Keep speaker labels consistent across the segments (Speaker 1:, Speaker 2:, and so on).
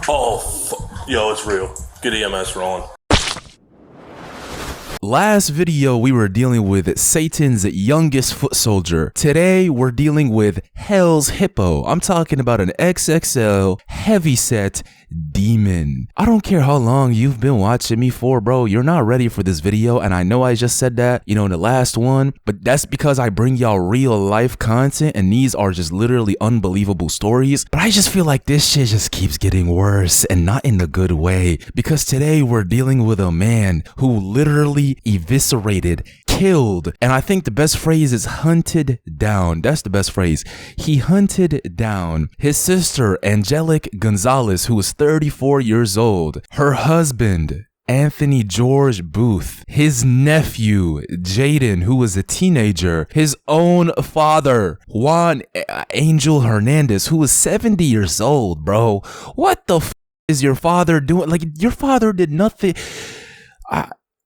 Speaker 1: Yo, it's real. Get EMS rolling.
Speaker 2: Last video, we were dealing with Satan's youngest foot soldier. Today, we're dealing with Hell's Hippo. I'm talking about an XXL heavyset demon. I don't care how long you've been watching me for, bro. You're not ready for this video, and I know I just said that, in the last one, but that's because I bring y'all real life content, and these are just literally unbelievable stories. But I just feel like this shit just keeps getting worse, and not in the good way, because today we're dealing with a man who literally eviscerated, killed, and I think the best phrase is hunted down. That's the best phrase. He hunted down his sister, Angelic Gonzalez, who was 34 years old, her husband, Anthony George Booth, his nephew, Jaden, who was a teenager, his own father, Juan Angel Hernandez, who was 70 years old, bro. What the f is your father doing? Like, your father did nothing.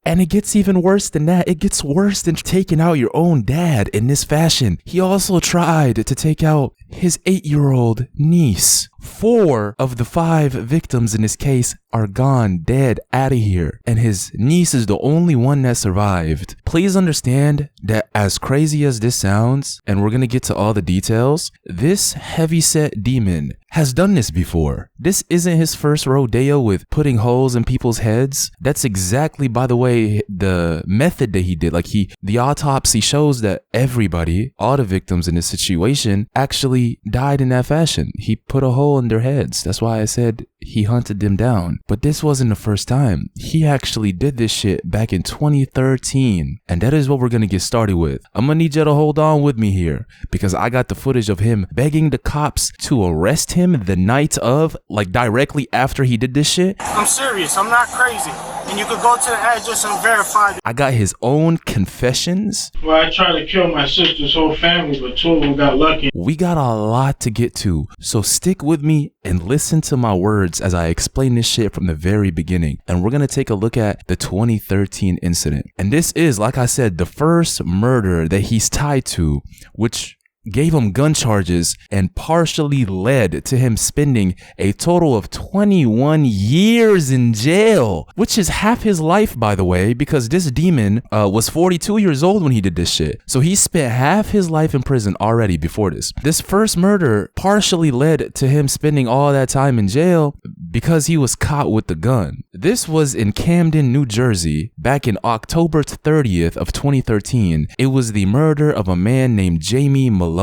Speaker 2: And it gets even worse than that. It gets worse than taking out your own dad in this fashion. He also tried to take out his 8-year-old niece. 4 of the 5 victims in this case are gone, dead, out of here. And his niece is the only one that survived. Please understand that as crazy as this sounds, and we're gonna get to all the details, this heavyset demon has done this before. This isn't his first rodeo with putting holes in people's heads. That's exactly, by the way, the method that he did. Like, the autopsy shows that everybody, all the victims in this situation, actually died in that fashion. He put a hole in their heads. That's why I said he hunted them down. But this wasn't the first time. He actually did this shit back in 2013. And that is what we're gonna get started with. I'm gonna need you to hold on with me here, because I got the footage of him begging the cops to arrest him the night of, like directly after he did this shit.
Speaker 3: I'm serious, I'm not crazy. And you could go to the address and verify it.
Speaker 2: I got his own confessions.
Speaker 4: Well, I tried to kill my sister's whole family, but 2 of them got lucky.
Speaker 2: We got a lot to get to, so stick with me and listen to my words as I explain this shit from the very beginning. And we're gonna take a look at the 2013 incident. And this is, like I said, the first murder that he's tied to, which gave him gun charges and partially led to him spending a total of 21 years in jail, which is half his life, by the way, because this demon was 42 years old when he did this shit. So he spent half his life in prison already before this. This first murder partially led to him spending all that time in jail because he was caught with the gun. This was in Camden, New Jersey, back in October 30th of 2013. It was the murder of a man named Jamie Malona.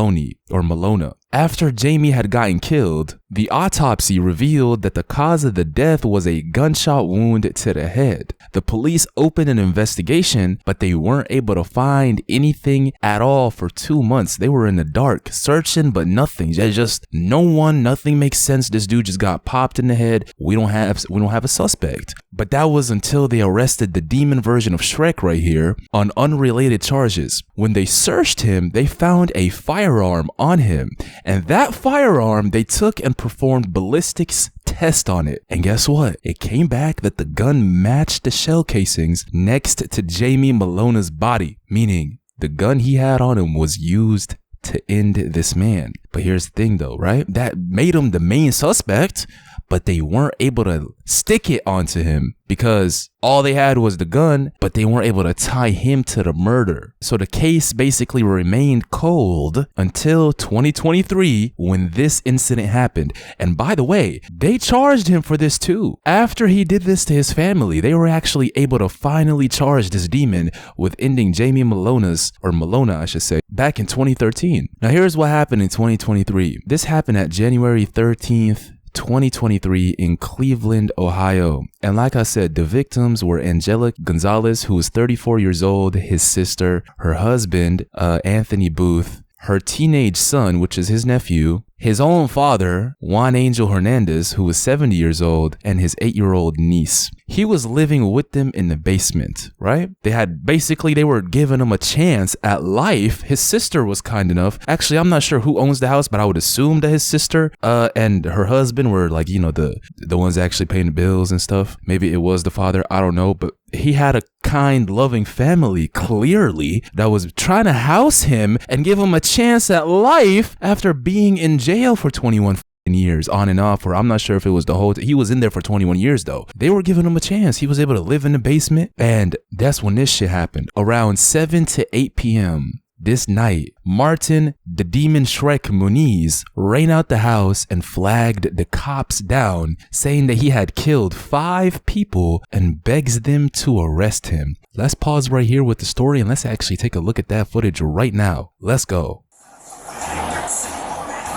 Speaker 2: After Jamie had gotten killed, the autopsy revealed that the cause of the death was a gunshot wound to the head. The police opened an investigation, but they weren't able to find anything at all for 2 months. They were in the dark, searching, but nothing. Nothing makes sense. This dude just got popped in the head. We don't have a suspect. But that was until they arrested the demon version of Shrek right here on unrelated charges. When they searched him, they found a firearm on him. And that firearm, they took and performed ballistics test on it. And guess what? It came back that the gun matched the shell casings next to Jamie Malona's body, meaning the gun he had on him was used to end this man. But here's the thing though, right? That made him the main suspect, but they weren't able to stick it onto him because all they had was the gun, but they weren't able to tie him to the murder. So the case basically remained cold until 2023 when this incident happened. And by the way, they charged him for this too. After he did this to his family, they were actually able to finally charge this demon with ending Jamie Malona, I should say, back in 2013. Now here's what happened in 2023. This happened at January 13th, 2023 in Cleveland, Ohio. And like I said, the victims were Angelic Gonzalez, who was 34 years old, his sister, her husband, Anthony Booth, her teenage son, which is his nephew, his own father, Juan Angel Hernandez, who was 70 years old, and his 8-year-old niece. He was living with them in the basement, right? They were giving him a chance at life. His sister was kind enough. Actually, I'm not sure who owns the house, but I would assume that his sister and her husband were like, the ones actually paying the bills and stuff. Maybe it was the father, I don't know, but he had a kind, loving family, clearly, that was trying to house him and give him a chance at life after being in jail for 21 years on and off, or I'm not sure if it was the whole he was in there for 21 years though. They were giving him a chance. He was able to live in the basement, and that's when this shit happened. Around 7 to 8 p.m. this night, Martin the Demon Shrek Muniz ran out the house and flagged the cops down, saying that he had killed 5 people and begs them to arrest him. Let's pause right here with the story and let's actually take a look at that footage right now. Let's go.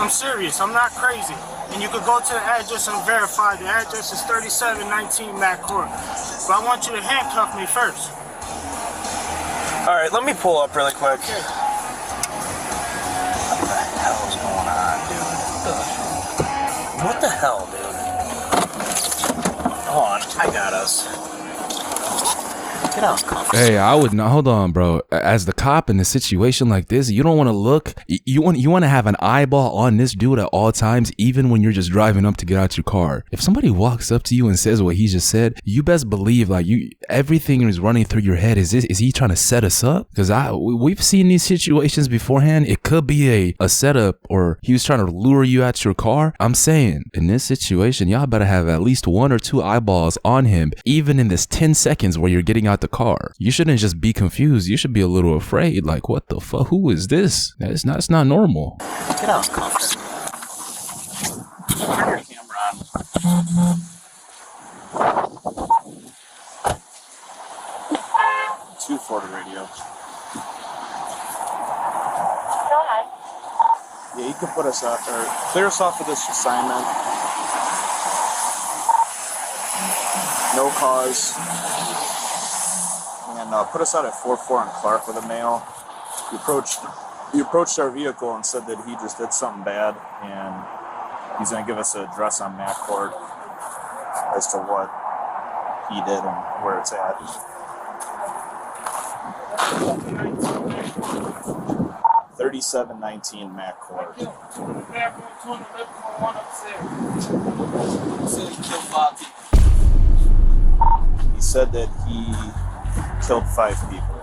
Speaker 3: I'm serious. I'm not crazy. And you could go to the address and verify. The address is 3719 Mac Court. But I want you to handcuff me first.
Speaker 5: All right, let me pull up really quick.
Speaker 3: Okay.
Speaker 5: What the hell's going on, dude? What the hell, dude? Hold on, I got us. Get out, cuffs.
Speaker 2: Hey, I would not. Hold on, bro. As the cop in a situation like this, you don't want to look. You want to have an eyeball on this dude at all times, even when you're just driving up to get out your car. If somebody walks up to you and says what he just said, you best believe like everything is running through your head. Is he trying to set us up? Because we've seen these situations beforehand. It could be a setup, or he was trying to lure you out your car. I'm saying in this situation, y'all better have at least 1 or 2 eyeballs on him, even in this 10 seconds where you're getting out the car. You shouldn't just be confused. You should be a little afraid. Like, what the fuck? Who is this? It's not normal.
Speaker 5: Get out, cuffs. Turn your camera on. 240 radio.
Speaker 6: Go ahead.
Speaker 5: Yeah, you can put us out, or clear us off of this assignment. No cause. And put us out at 44 and Clark with a male. He approached our vehicle and said that he just did something bad, and he's going to give us an address on Mac Court as to what he did and where it's at. 3719 Mac Court. He said that he killed 5 people.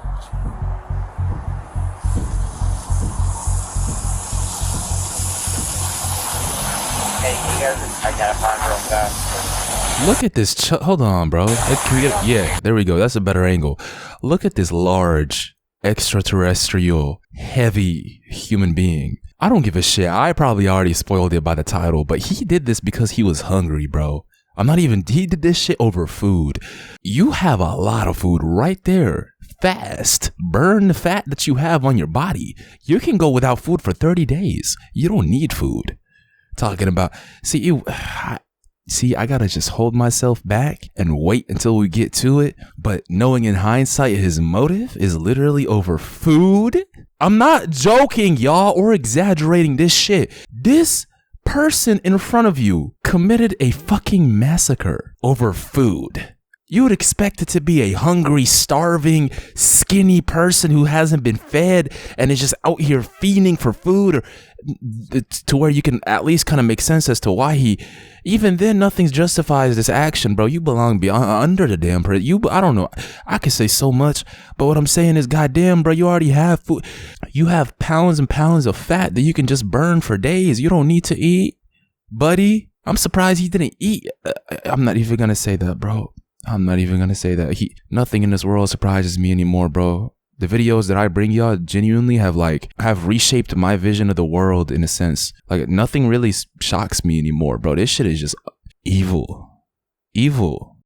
Speaker 6: Hey, you guys identify real fast.
Speaker 2: Look at this. Hold on, bro. Can we get, yeah, there we go. That's a better angle. Look at this large, extraterrestrial, heavy human being. I don't give a shit. I probably already spoiled it by the title, but he did this because he was hungry, bro. He did this shit over food. You have a lot of food right there. Fast. Burn the fat that you have on your body. You can go without food for 30 days. You don't need food. Talking about, I gotta just hold myself back and wait until we get to it. But knowing in hindsight, his motive is literally over food. I'm not joking, y'all, or exaggerating this shit. This person in front of you committed a fucking massacre over food. You would expect it to be a hungry, starving, skinny person who hasn't been fed and is just out here fiending for food, or to where you can at least kind of make sense as to why he, even then, nothing justifies this action, bro. You belong beyond, under the damn person. I don't know. I could say so much, but what I'm saying is, goddamn, bro, you already have food. You have pounds and pounds of fat that you can just burn for days. You don't need to eat, buddy. I'm surprised he didn't eat. I'm not even gonna say that, bro. I'm not even gonna say that. Nothing in this world surprises me anymore, bro. The videos that I bring y'all genuinely have reshaped my vision of the world in a sense. Like, nothing really shocks me anymore, bro. This shit is just evil. Evil.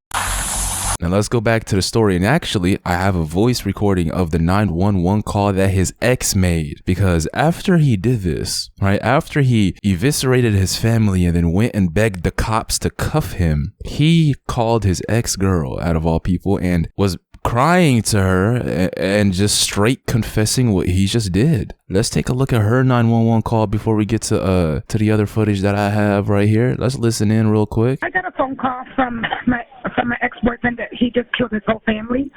Speaker 2: Now let's go back to the story. And actually, I have a voice recording of the 911 call that his ex made. Because after he did this, right, after he eviscerated his family and then went and begged the cops to cuff him, he called his ex-girl, out of all people, and was crying to her and just straight confessing what he just did. Let's take a look at her 911 call before we get to the other footage that I have right here. Let's listen in real quick.
Speaker 7: I got a phone call from my ex-boyfriend that he just killed his whole family,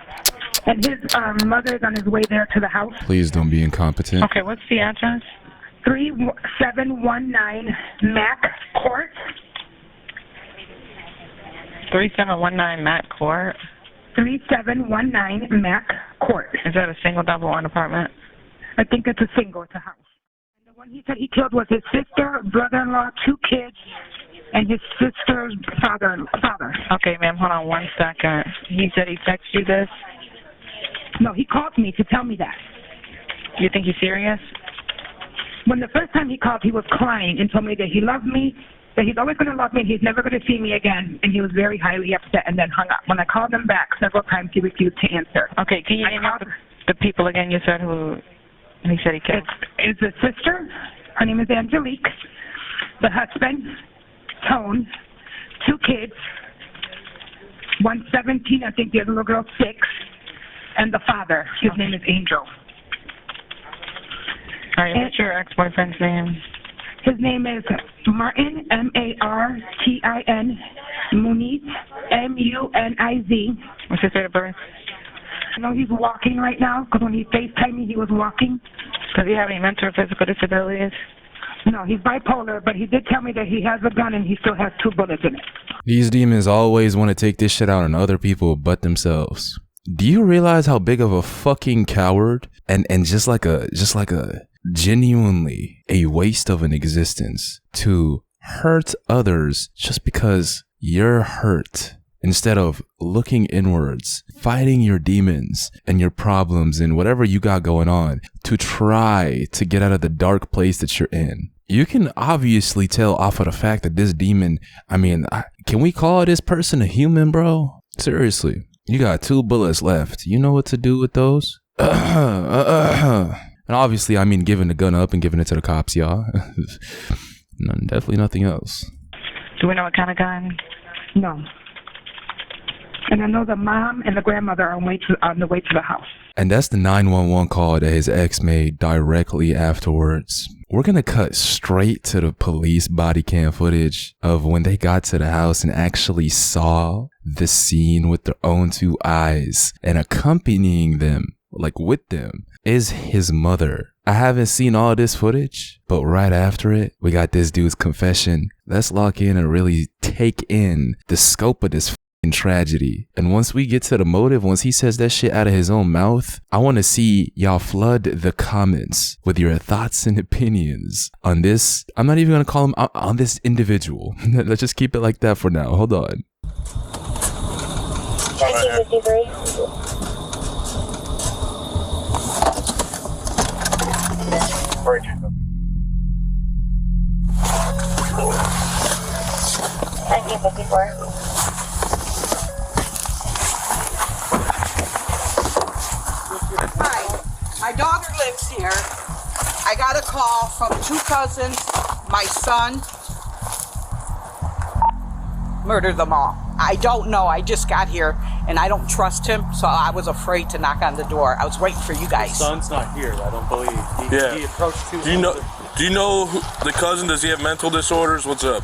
Speaker 7: and his mother's on his way there to the house.
Speaker 2: Please don't be incompetent.
Speaker 6: Okay, what's the address?
Speaker 7: 3719 Mac Court.
Speaker 6: 3719 Mac Court.
Speaker 7: 3719 Mac Court.
Speaker 6: Is that a single, double, one apartment?
Speaker 7: I think it's a single. It's a house. one he said he killed was his sister, brother-in-law, 2 kids, and his sister's father.
Speaker 6: Okay, ma'am, hold on 1 second. He said he texted you this?
Speaker 7: No, he called me to tell me that.
Speaker 6: You think he's serious?
Speaker 7: When the first time he called, he was crying and told me that he loved me, that he's always going to love me, and he's never going to see me again, and he was very highly upset and then hung up. When I called him back several times, he refused to answer.
Speaker 6: Okay, can you name out the people again you said who he said he killed?
Speaker 7: It's a sister. Her name is Angelique. The husband, Tone. 2 kids. 1 17, I think the other little girl 6. And the father, his name is Angel.
Speaker 6: All right, what's your ex-boyfriend's name?
Speaker 7: His name is Martin, Martin, Muniz, Muniz.
Speaker 6: What's his date of birth?
Speaker 7: I know he's walking right now, because when he FaceTimed me, he was walking.
Speaker 6: Does he have any mental or physical disabilities?
Speaker 7: No, he's bipolar, but he did tell me that he has a gun and he still has 2 bullets in it.
Speaker 2: These demons always want to take this shit out on other people but themselves. Do you realize how big of a fucking coward and just like a genuinely a waste of an existence to hurt others just because you're hurt, instead of looking inwards, fighting your demons and your problems and whatever you got going on to try to get out of the dark place that you're in? You can obviously tell off of the fact that this demon, can we call this person a human, bro? Seriously, you got 2 bullets left. You know what to do with those? And obviously, giving the gun up and giving it to the cops, y'all. Definitely nothing else.
Speaker 6: Do we know what kind of gun?
Speaker 7: No. And I know the mom and the grandmother are on the way to the house.
Speaker 2: And that's the 911 call that his ex made directly afterwards. We're going to cut straight to the police body cam footage of when they got to the house and actually saw the scene with their own 2 eyes. And accompanying them, like with them, is his mother. I haven't seen all this footage, but right after it, we got this dude's confession. Let's lock in and really take in the scope of this tragedy. And once we get to the motive, once he says that shit out of his own mouth, I want to see y'all flood the comments with your thoughts and opinions on this. I'm not even going to call him on this individual. Let's just keep it like that for now. Hold on.
Speaker 8: 1953.
Speaker 9: Hi, my daughter lives here. I got a call from 2 cousins. My son murdered them all. I don't know. I just got here and I don't trust him, so I was afraid to knock on the door. I was waiting for you guys.
Speaker 10: His son's not here, I don't believe. He approached 2.
Speaker 1: Do you know the cousin? Does he have mental disorders? What's up?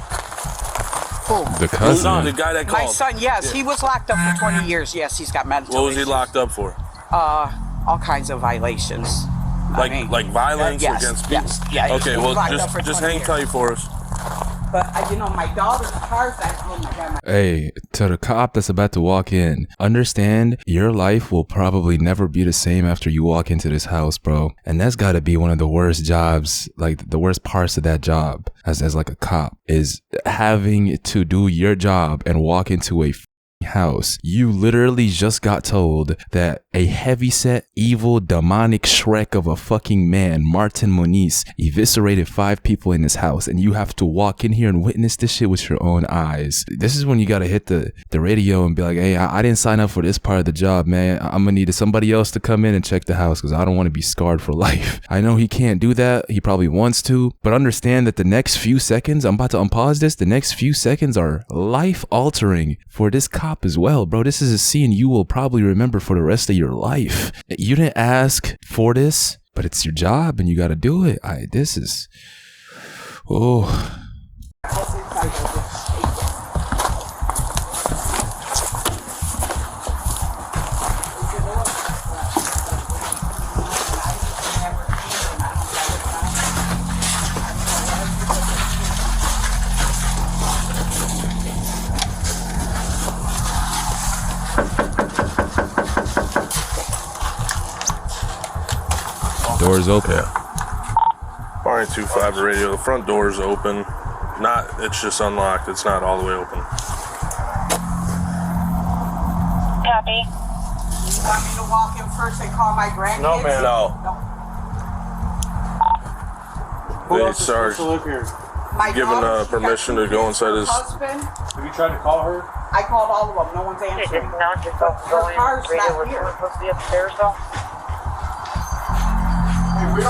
Speaker 9: Who?
Speaker 2: The cousin?
Speaker 1: The guy that called.
Speaker 9: My son, yes. He was locked up for 20 years. Yes, he's got mental
Speaker 1: What was he
Speaker 9: issues.
Speaker 1: locked up for?
Speaker 9: All kinds of violations.
Speaker 1: Like violence
Speaker 9: yes,
Speaker 1: against people?
Speaker 9: Yes, yeah.
Speaker 1: Okay, well, just hang tight for us.
Speaker 9: But, my daughter's car's at home.
Speaker 2: Hey, to the cop that's about to walk in, understand your life will probably never be the same after you walk into this house, bro. And that's got to be one of the worst jobs, like the worst parts of that job as like a cop, is having to do your job and walk into a house. You literally just got told that a heavyset, evil, demonic Shrek of a fucking man, Martin Muniz, eviscerated 5 people in his house, and you have to walk in here and witness this shit with your own eyes. This is when you gotta hit the radio and be like, hey, I didn't sign up for this part of the job, man. I'm gonna need somebody else to come in and check the house because I don't want to be scarred for life. I know he can't do that. He probably wants to, but understand that the next few seconds, I'm about to unpause this, the next few seconds are life altering for this cop as well, bro. This is a scene you will probably remember for the rest of your life. You didn't ask for this, but it's your job and you got to do it. This is, oh.
Speaker 1: Doors open.
Speaker 10: All
Speaker 1: 925 radio. The front door is open. It's just unlocked. It's not all the way open.
Speaker 6: Copy.
Speaker 9: You want me to walk in first and call my grandkids?
Speaker 1: No, man. No.
Speaker 10: Who
Speaker 1: Hey,
Speaker 10: else is supposed to live here?
Speaker 9: My
Speaker 1: given
Speaker 9: daughter, she
Speaker 1: permission
Speaker 9: got
Speaker 1: to go inside his...
Speaker 9: husband.
Speaker 10: Have you tried to call her?
Speaker 9: I called all of them. No one's answering. Her car's not here.
Speaker 6: Supposed to be upstairs though.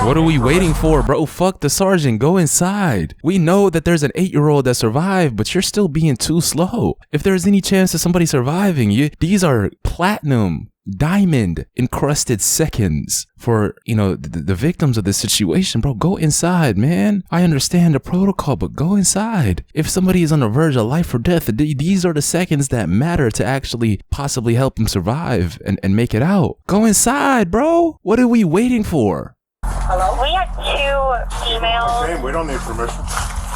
Speaker 2: What are we waiting for, bro? Fuck the sergeant. Go inside. We know that there's an 8-year-old that survived, but you're still being too slow. If there's any chance of somebody surviving, these are platinum, diamond encrusted seconds for, the victims of this situation, bro. Go inside, man. I understand the protocol, but go inside. If somebody is on the verge of life or death, these are the seconds that matter to actually possibly help them survive and make it out. Go inside, bro. What are we waiting for?
Speaker 9: Hello?
Speaker 6: We had 2 females
Speaker 10: Okay, we don't need permission.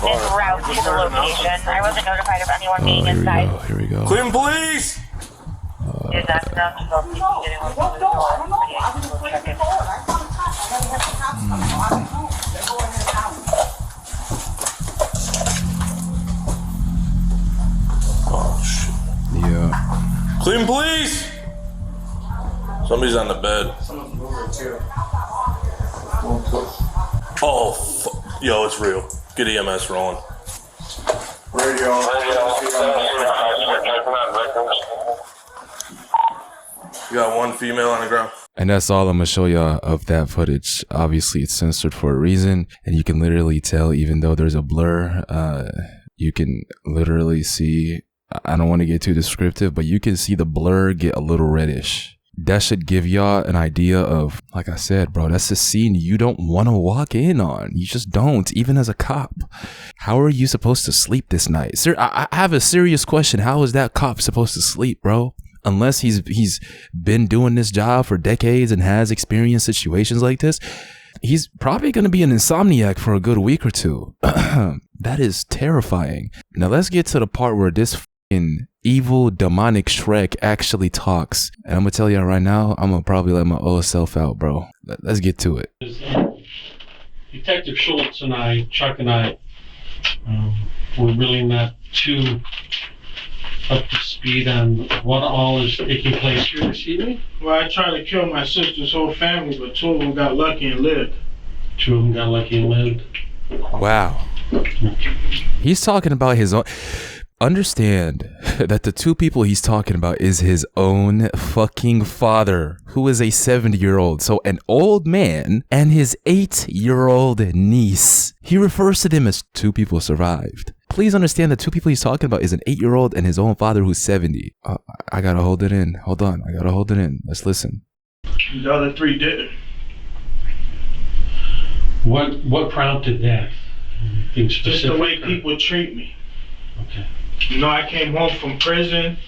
Speaker 6: en route to the location. I wasn't notified of anyone being inside.
Speaker 2: Here we go.
Speaker 1: Cleveland Police!
Speaker 6: Is that enough to help people get in
Speaker 9: What door? I don't know. I was just waiting for it. I thought I gotta have the cops come. I don't know. They're going in and out.
Speaker 1: Oh, shit.
Speaker 2: Yeah.
Speaker 1: Cleveland Police! Somebody's on the bed. Oh, yo, it's real. Get EMS rolling.
Speaker 10: Radio.
Speaker 1: You got 1 female on the ground.
Speaker 2: And that's all I'm gonna show y'all of that footage. Obviously, it's censored for a reason, and you can literally tell, even though there's a blur, you can literally see, I don't want to get too descriptive, but you can see the blur get a little reddish. That should give y'all an idea of, like I said, bro, that's a scene you don't want to walk in on. You just don't, even as a cop. How are you supposed to sleep this night? Sir, I have a serious question. How is that cop supposed to sleep, bro? Unless he's been doing this job for decades and has experienced situations like this, he's probably going to be an insomniac for a good week or 2. That is terrifying. Now let's get to the part where this evil demonic Shrek actually talks, and I'm gonna tell y'all right now, I'm gonna probably let my old self out, bro. Let's get to it.
Speaker 4: Detective Schultz and I, Chuck and I, we're really not too up to speed on what all is taking place here this evening.
Speaker 3: Well, I tried to kill my sister's whole family, but 2 of them got lucky and lived.
Speaker 4: 2 of them got lucky and lived.
Speaker 2: Wow. He's talking about his own. Understand that the 2 people he's talking about is his own fucking father, who is a 70-year-old. So an old man and his 8-year-old niece. He refers to them as 2 people survived. Please understand the 2 people he's talking about is an 8-year-old and his own father who's 70. I gotta hold it in. Hold on. I gotta hold it in. Let's listen.
Speaker 3: The other 3 didn't.
Speaker 4: What prompted that?
Speaker 3: Just the way people treat me.
Speaker 4: Okay.
Speaker 3: I came home from prison.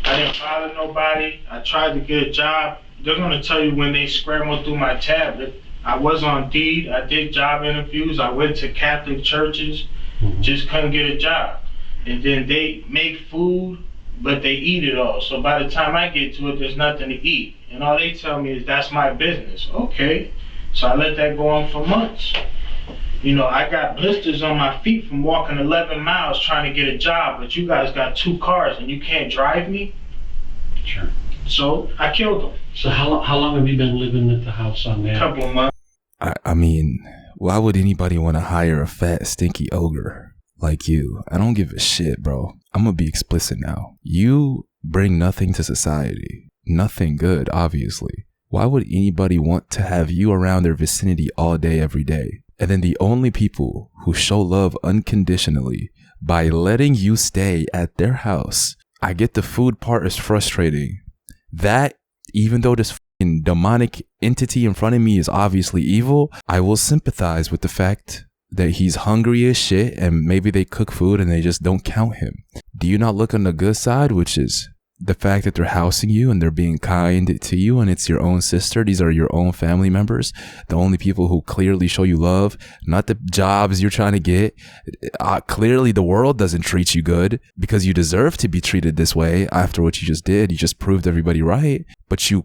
Speaker 3: I didn't bother nobody. I tried to get a job. They're going to tell you when they scrambled through my tablet. I was on deed. I did job interviews. I went to Catholic churches. Just couldn't get a job. And then they make food, but they eat it all. So by the time I get to it, there's nothing to eat. And all they tell me is that's my business. Okay. So I let that go on for months. I got blisters on my feet from walking 11 miles trying to get a job, but you guys got 2 cars and you can't drive me?
Speaker 4: Sure.
Speaker 3: So I killed them.
Speaker 4: So how long have you been living at the house on that?
Speaker 3: A couple of months.
Speaker 2: I mean, why would anybody want to hire a fat, stinky ogre like you? I don't give a shit, bro. I'm gonna be explicit now. You bring nothing to society. Nothing good, obviously. Why would anybody want to have you around their vicinity all day, every day? And then the only people who show love unconditionally by letting you stay at their house. I get the food part is frustrating. That, even though this fucking demonic entity in front of me is obviously evil, I will sympathize with the fact that he's hungry as shit and maybe they cook food and they just don't count him. Do you not look on the good side, which is the fact that they're housing you and they're being kind to you, and it's your own sister. These are your own family members, the only people who clearly show you love, not the jobs you're trying to get. Clearly the world doesn't treat you good because you deserve to be treated this way after what you just did. You just proved everybody right, but you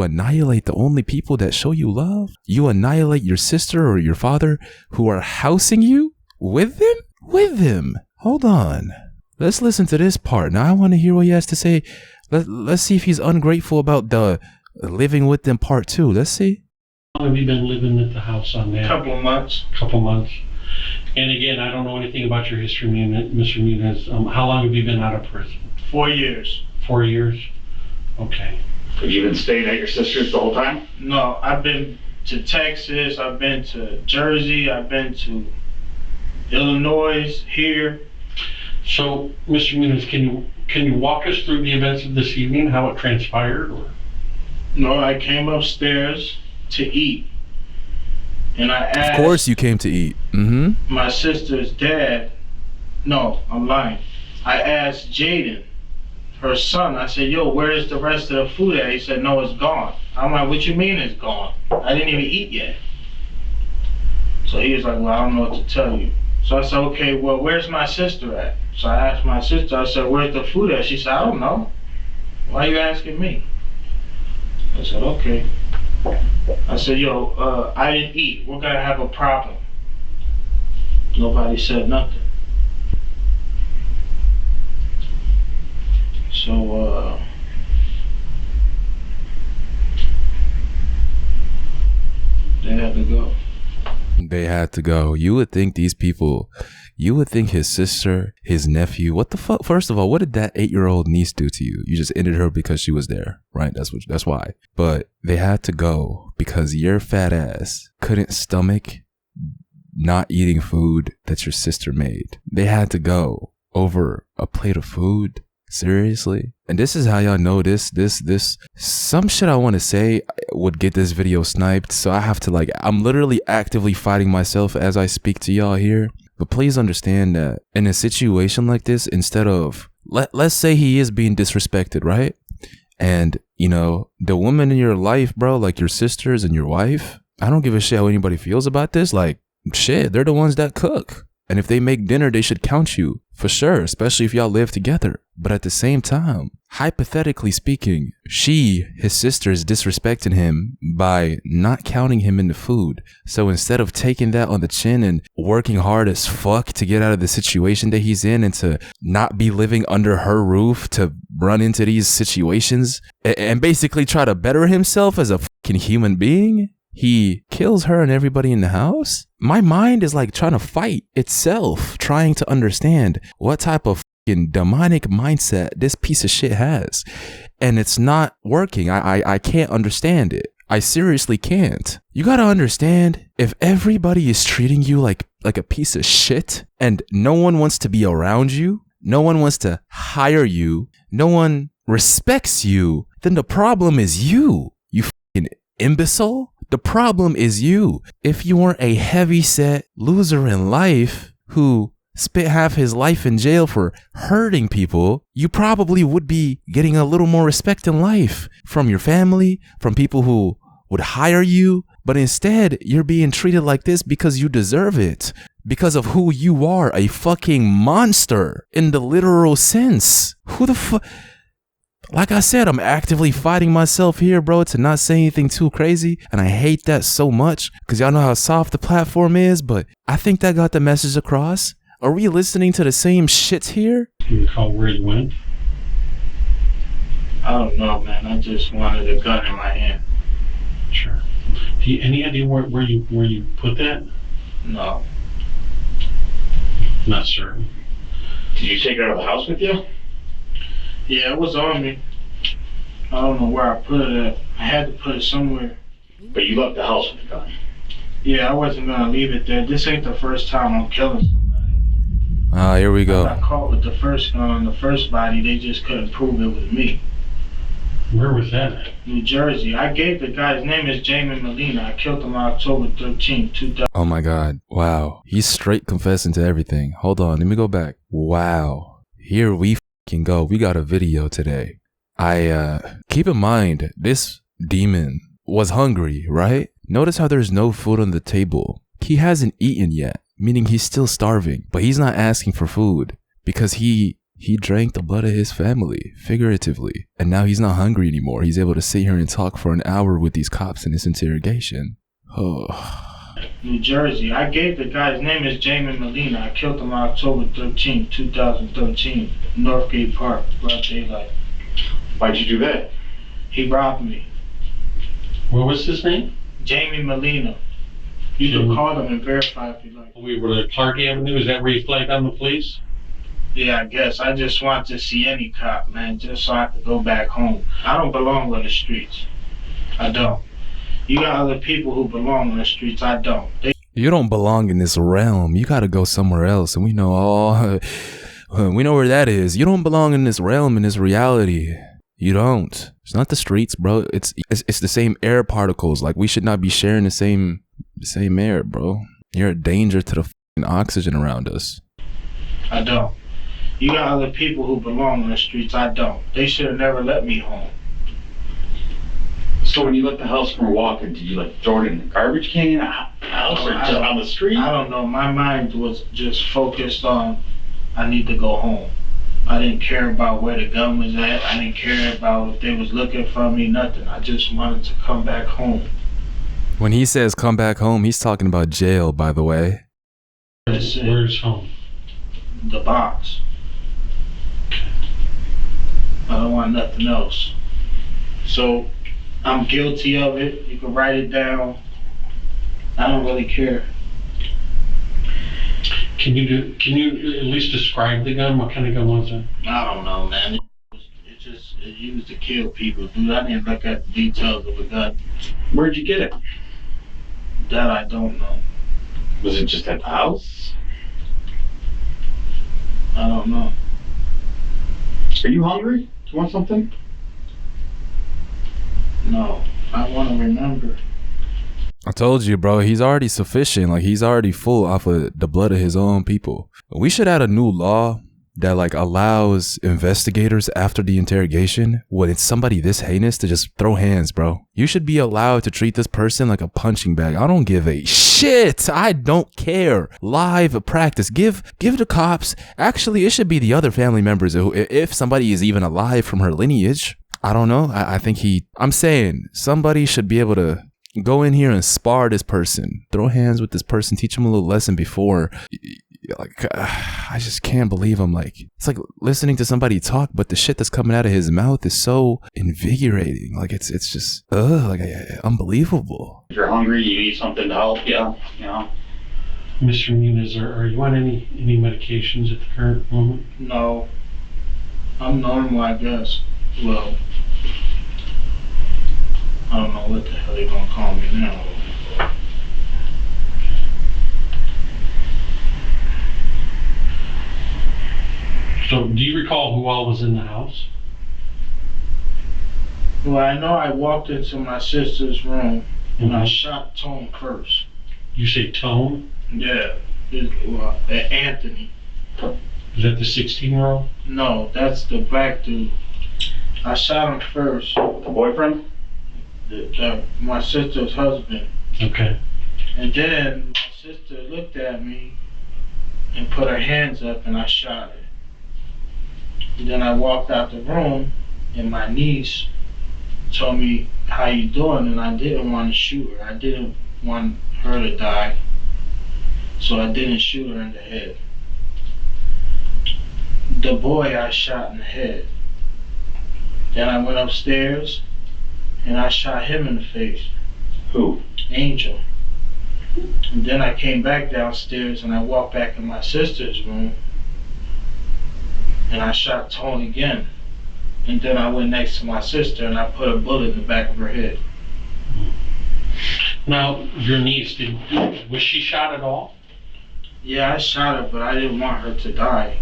Speaker 2: annihilate the only people that show you love. You annihilate your sister or your father who are housing you with them. Hold on. Let's listen to this part. Now I want to hear what he has to say. Let's see if he's ungrateful about the living with them part 2. Let's see.
Speaker 4: How long have you been living at the house on that?
Speaker 3: Couple of months.
Speaker 4: Couple months. And again, I don't know anything about your history, Mr. Muniz. How long have you been out of prison?
Speaker 3: 4 years.
Speaker 4: 4 years? Okay.
Speaker 11: Have you been staying at your sister's the whole time?
Speaker 3: No, I've been to Texas, I've been to Jersey, I've been to Illinois, here.
Speaker 4: So, Mr. Muniz, can you walk us through the events of this evening, how it transpired? Or?
Speaker 3: No, I came upstairs to eat. And I asked...
Speaker 2: Of course you came to eat.
Speaker 3: My sister's dad... No, I'm lying. I asked Jaden, her son, I said, yo, where is the rest of the food at? He said, no, it's gone. I'm like, what you mean it's gone? I didn't even eat yet. So he was like, well, I don't know what to tell you. So I said, okay, well, where's my sister at? So I asked my sister, I said, where's the food at? She said, I don't know. Why are you asking me? I said, okay. I said, yo, I didn't eat. We're gonna have a problem. Nobody said nothing. So, they had to go.
Speaker 2: They had to go. You would think these people, you would think his sister, his nephew, what the fuck? First of all, what did that 8-year-old niece do to you? You just ended her because she was there, right? That's why. But they had to go because your fat ass couldn't stomach not eating food that your sister made. They had to go over a plate of food. Seriously? And this is how y'all know this some shit I want to say would get this video sniped, so I have to I'm literally actively fighting myself as I speak to y'all here. But please understand that in a situation like this, instead of let's say he is being disrespected, right? And you know, the woman in your life, bro, like your sisters and your wife, I don't give a shit how anybody feels about this. Like, shit, they're the ones that cook. And if they make dinner, they should count you for sure, especially if y'all live together. But at the same time, hypothetically speaking, his sister, is disrespecting him by not counting him in the food. So instead of taking that on the chin and working hard as fuck to get out of the situation that he's in and to not be living under her roof, to run into these situations and basically try to better himself as a fucking human being, he kills her and everybody in the house. My mind is like trying to fight itself, trying to understand what type of fucking demonic mindset this piece of shit has. And it's not working. I can't understand it. I seriously can't. You gotta understand, if everybody is treating you like a piece of shit and no one wants to be around you, no one wants to hire you, no one respects you, then the problem is you fucking imbecile. The problem is you. If you weren't a heavy-set loser in life who spent half his life in jail for hurting people, you probably would be getting a little more respect in life from your family, from people who would hire you. But instead, you're being treated like this because you deserve it. Because of who you are, a fucking monster in the literal sense. Who the fuck? Like I said, I'm actively fighting myself here, bro, to not say anything too crazy. And I hate that so much because y'all know how soft the platform is. But I think that got the message across. Are we listening to the same shit here?
Speaker 4: Can you recall where you went?
Speaker 3: I don't know, man. I just wanted a gun in my hand.
Speaker 4: Sure. Do you any idea where you put that?
Speaker 3: No.
Speaker 4: Not certain.
Speaker 11: Did you take it out of the house with you?
Speaker 3: Yeah, it was on me. I don't know where I put it at. I had to put it somewhere.
Speaker 11: But you left the house with the gun.
Speaker 3: Yeah, I wasn't gonna leave it there. This ain't the first time I'm killing somebody.
Speaker 2: Ah, here we go.
Speaker 3: I got caught with the first gun on the first body. They just couldn't prove it was me.
Speaker 4: Where was that at?
Speaker 3: New Jersey. I gave the guy's name is Jamie Molina. I killed him on October 13th, 2000.
Speaker 2: Oh my God. Wow. He's straight confessing to everything. Hold on. Let me go back. Wow. Here we can go. We got a video today. Keep in mind, this demon was hungry, right? Notice how there's no food on the table. He hasn't eaten yet, meaning he's still starving, but he's not asking for food because he drank the blood of his family, figuratively, and now he's not hungry anymore. He's able to sit here and talk for an hour with these cops in this interrogation. Oh.
Speaker 3: New Jersey. I gave the guy's name is Jamie Molina. I killed him on October 13, 2013, Northgate Park, broad daylight.
Speaker 11: Why'd you do that?
Speaker 3: He robbed me.
Speaker 4: What was his name?
Speaker 3: Jamie Molina. You can call him and verify if you like.
Speaker 4: We were at Clark Avenue. Is that where you flagged on the police?
Speaker 3: Yeah, I guess. I just want to see any cop, man, just so I could go back home. I don't belong on the streets. I don't. You got other people who belong on the streets. I don't.
Speaker 2: You don't belong in this realm. You gotta go somewhere else, and we know we know where that is. You don't belong in this realm, in this reality. You don't. It's not the streets, bro. It's the same air particles. Like, we should not be sharing the same air, bro. You're a danger to the fucking oxygen around us.
Speaker 3: I don't. You got other people who belong on the streets. I don't. They should have never let me home.
Speaker 11: So when you left the house from walking, did you like throw it in the garbage can, house, or just on the street?
Speaker 3: I don't know. My mind was just focused on, I need to go home. I didn't care about where the gun was at. I didn't care about if they was looking for me, nothing. I just wanted to come back home.
Speaker 2: When he says come back home, he's talking about jail, by the way.
Speaker 4: Where's home?
Speaker 3: The box. I don't want nothing else. So, I'm guilty of it. You can write it down. I don't really care.
Speaker 4: Can you at least describe the gun? What kind of gun was it?
Speaker 3: I don't know, man. It used to kill people, dude. I didn't look at the details of the gun.
Speaker 11: Where'd you get it?
Speaker 3: That I don't know.
Speaker 11: Was it just at the house?
Speaker 3: I don't know.
Speaker 11: Are you hungry? Do you want something?
Speaker 3: No, I want to remember.
Speaker 2: I told you, bro, he's already sufficient. Like, he's already full off of the blood of his own people. We should add a new law that, like, allows investigators after the interrogation, when it's somebody this heinous, to just throw hands, bro. You should be allowed to treat this person like a punching bag. I don't give a shit. I don't care. Live practice. Give the cops. Actually, it should be the other family members who, if somebody is even alive from her lineage. I don't know. I think I'm saying somebody should be able to go in here and spar this person, throw hands with this person, teach him a little lesson before. Like, I just can't believe I'm like, it's like listening to somebody talk, but the shit that's coming out of his mouth is so invigorating. Like, it's just, unbelievable.
Speaker 11: If you're hungry, you need something to help you, you know.
Speaker 4: Mr. Muniz, are you on any medications at the current moment?
Speaker 3: No. I'm normal, I guess. Well, I don't know what the hell they're gonna call me now.
Speaker 4: So, do you recall who all was in the house?
Speaker 3: Well, I know I walked into my sister's room and I shot Tone first.
Speaker 4: You say Tone?
Speaker 3: Yeah, Anthony.
Speaker 4: Is that the 16-year-old?
Speaker 3: No, that's the black dude. I shot him first.
Speaker 11: The boyfriend?
Speaker 3: My sister's husband.
Speaker 4: Okay.
Speaker 3: And then my sister looked at me and put her hands up and I shot her. And then I walked out the room and my niece told me, how you doing? And I didn't want to shoot her. I didn't want her to die. So I didn't shoot her in the head. The boy I shot in the head. Then I went upstairs and I shot him in the face.
Speaker 11: Who?
Speaker 3: Angel. And then I came back downstairs and I walked back in my sister's room and I shot Tone again. And then I went next to my sister and I put a bullet in the back of her head.
Speaker 4: Now, your niece, was she shot at all?
Speaker 3: Yeah, I shot her, but I didn't want her to die.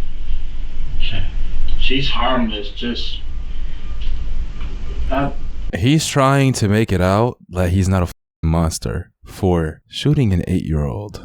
Speaker 4: Okay.
Speaker 3: She's harmless, just...
Speaker 2: He's trying to make it out like he's not a monster for shooting an 8-year-old.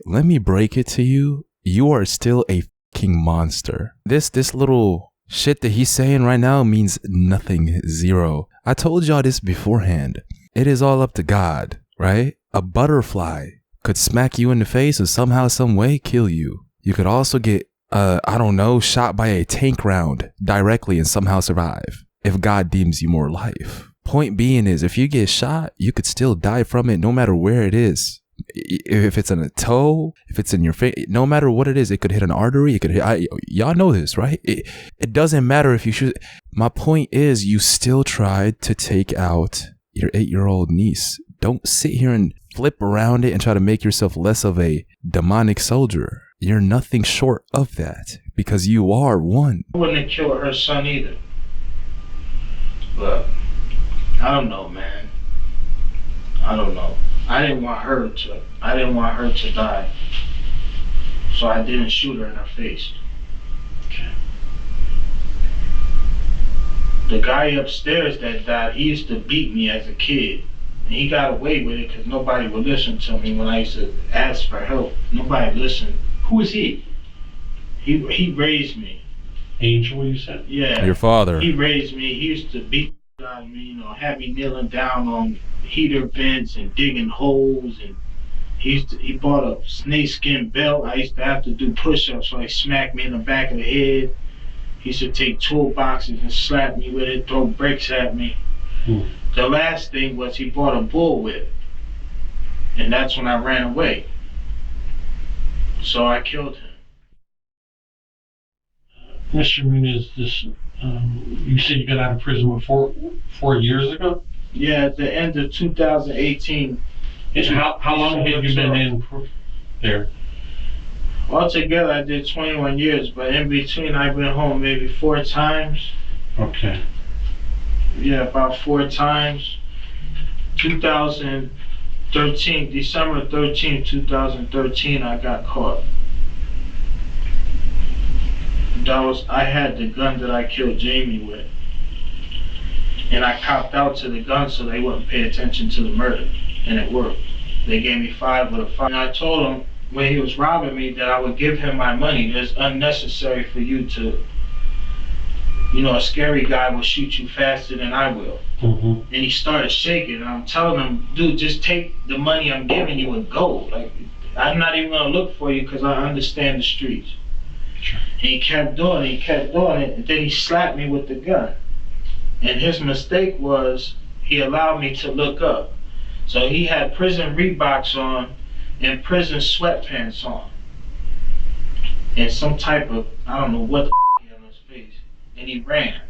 Speaker 2: Let me break it to you. You are still a fucking monster. This little Shit that he's saying right now means nothing, zero. I told y'all this beforehand. It is all up to God, right? A butterfly could smack you in the face and somehow, some way kill you. You could also get, I don't know, shot by a tank round directly and somehow survive if God deems you more life. Point being is, if you get shot, you could still die from it no matter where it is. If it's in a toe, if it's in your face, no matter what it is, it could hit an artery. It could hit. Y'all know this, right? It doesn't matter if you shoot. My point is, you still tried to take out your 8-year-old niece. Don't sit here and flip around it and try to make yourself less of a demonic soldier. You're nothing short of that, because you are one.
Speaker 3: I wouldn't have killed her son either. But I don't know, man. I don't know. I didn't want her to die. So I didn't shoot her in her face.
Speaker 4: Okay.
Speaker 3: The guy upstairs that died, he used to beat me as a kid. And he got away with it because nobody would listen to me when I used to ask for help. Nobody listened.
Speaker 4: Who is he?
Speaker 3: He raised me.
Speaker 4: Angel, you said?
Speaker 3: Yeah.
Speaker 2: Your father.
Speaker 3: He raised me. He used to beat out of me, you know, had me kneeling down on heater vents and digging holes, and he bought a snakeskin belt. I used to have to do push-ups, so he smacked me in the back of the head. He used to take toolboxes and slap me with it, throw bricks at me. The last thing was he bought a bullwhip, and that's when I ran away. So I killed him.
Speaker 4: Mr. Muniz, this, you said you got out of prison 4 years ago?
Speaker 3: Yeah, at the end of 2018.
Speaker 4: How long have you been in there?
Speaker 3: Altogether, I did 21 years, but in between, I've been home maybe 4 times.
Speaker 4: Okay.
Speaker 3: Yeah, about 4 times. 2013, December 13, 2013, I got caught. I had the gun that I killed Jamie with. And I copped out to the gun so they wouldn't pay attention to the murder. And it worked. They gave me 5 with a 5. And I told him when he was robbing me that I would give him my money. It's unnecessary for you to, you know, a scary guy will shoot you faster than I will. And he started shaking, and I'm telling him, dude, just take the money I'm giving you and go. Like, I'm not even gonna look for you because I understand the streets.
Speaker 4: Sure.
Speaker 3: And he kept doing it, and then he slapped me with the gun. And his mistake was he allowed me to look up. So he had prison Reeboks on and prison sweatpants on. And some type of, I don't know what the he had on his face. And he ran.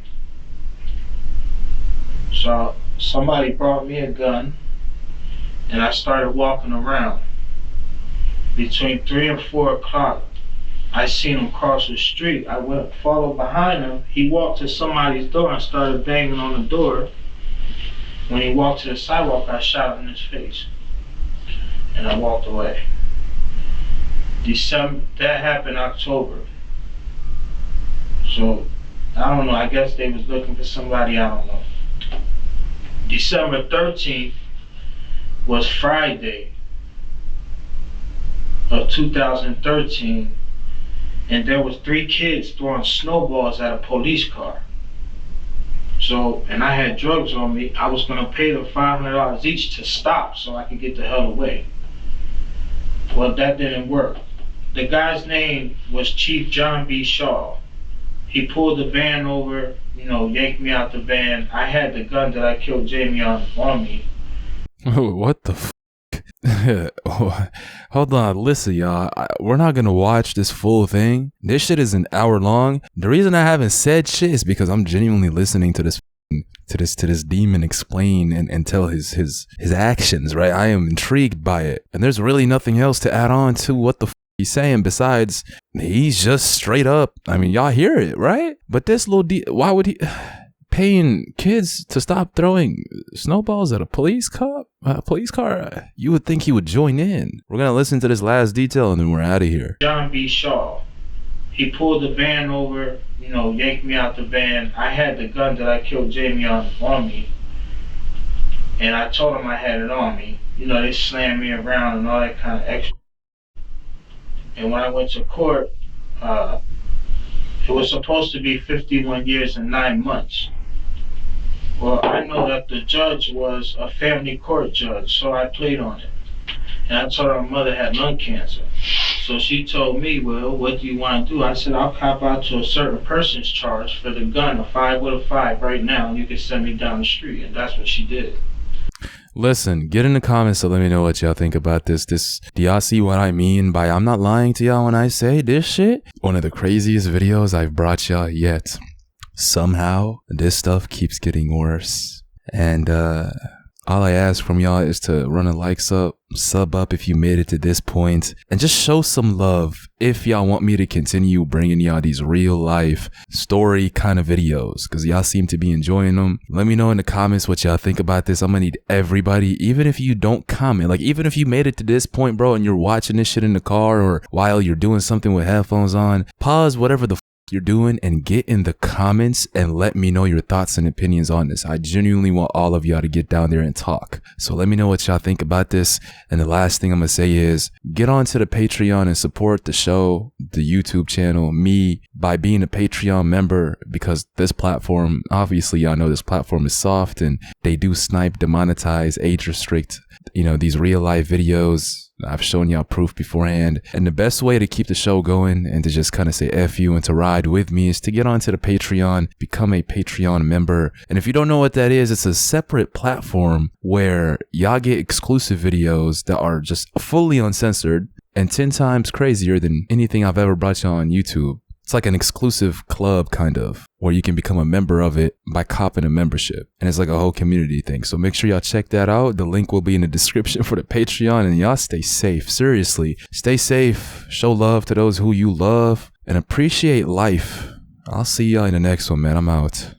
Speaker 3: So somebody brought me a gun, and I started walking around. Between 3 and 4 o'clock, I seen him cross the street. I went, followed behind him. He walked to somebody's door and started banging on the door. When he walked to the sidewalk, I shot him in his face. And I walked away. That happened October. So, I don't know, I guess they was looking for somebody, I don't know. December 13th was Friday of 2013. And there was 3 kids throwing snowballs at a police car. So, and I had drugs on me. I was gonna pay them $500 each to stop so I could get the hell away. Well, that didn't work. The guy's name was Chief John B. Shaw. He pulled the van over, you know, yanked me out the van. I had the gun that I killed Jamie on me.
Speaker 2: Oh, what the f***? Hold on, listen, y'all. We're not gonna watch this full thing. This shit is an hour long. The reason I haven't said shit is because I'm genuinely listening to this demon explain and tell his actions. Right? I am intrigued by it, and there's really nothing else to add on to what the he's saying besides he's just straight up. I mean, y'all hear it, right? But this little why would he? Paying kids to stop throwing snowballs at a police car, you would think he would join in. We're gonna listen to this last detail and then we're out of here.
Speaker 3: John B. Shaw. He pulled the van over, you know, yanked me out the van. I had the gun that I killed Jamie on me. And I told him I had it on me. You know, they slammed me around and all that kind of extra. And when I went to court, It was supposed to be 51 years and 9 months. Well, I know that the judge was a family court judge, so I played on it. And I told her my mother had lung cancer. So she told me, well, what do you want to do? I said, I'll cop out to a certain person's charge for the gun, a 5 with a 5 right now, and you can send me down the street. And that's what she did.
Speaker 2: Listen, get in the comments to let me know what y'all think about this. Do y'all see what I mean by I'm not lying to y'all when I say this shit? One of the craziest videos I've brought y'all yet. Somehow, this stuff keeps getting worse. And all I ask from y'all is to run a like sub up if you made it to this point, and just show some love if y'all want me to continue bringing y'all these real life story kind of videos, because y'all seem to be enjoying them. Let me know in the comments what y'all think about this. I'm gonna need everybody, even if you don't comment, like even if you made it to this point, bro, and you're watching this shit in the car or while you're doing something with headphones on, pause whatever the you're doing and get in the comments and let me know your thoughts and opinions on this. I genuinely want all of y'all to get down there and talk. So let me know what y'all think about this. And the last thing I'm gonna say is get onto the Patreon and support the show, the YouTube channel, me, by being a Patreon member, because this platform, obviously y'all know this platform is soft and they do snipe, demonetize, age restrict, you know, these real life videos. I've shown y'all proof beforehand. And the best way to keep the show going and to just kind of say F you and to ride with me is to get onto the Patreon, become a Patreon member. And if you don't know what that is, it's a separate platform where y'all get exclusive videos that are just fully uncensored and 10 times crazier than anything I've ever brought you on YouTube. It's like an exclusive club kind of, where you can become a member of it by copping a membership. And it's like a whole community thing. So make sure y'all check that out. The link will be in the description for the Patreon, and y'all stay safe. Seriously, stay safe. Show love to those who you love and appreciate life. I'll see y'all in the next one, man. I'm out.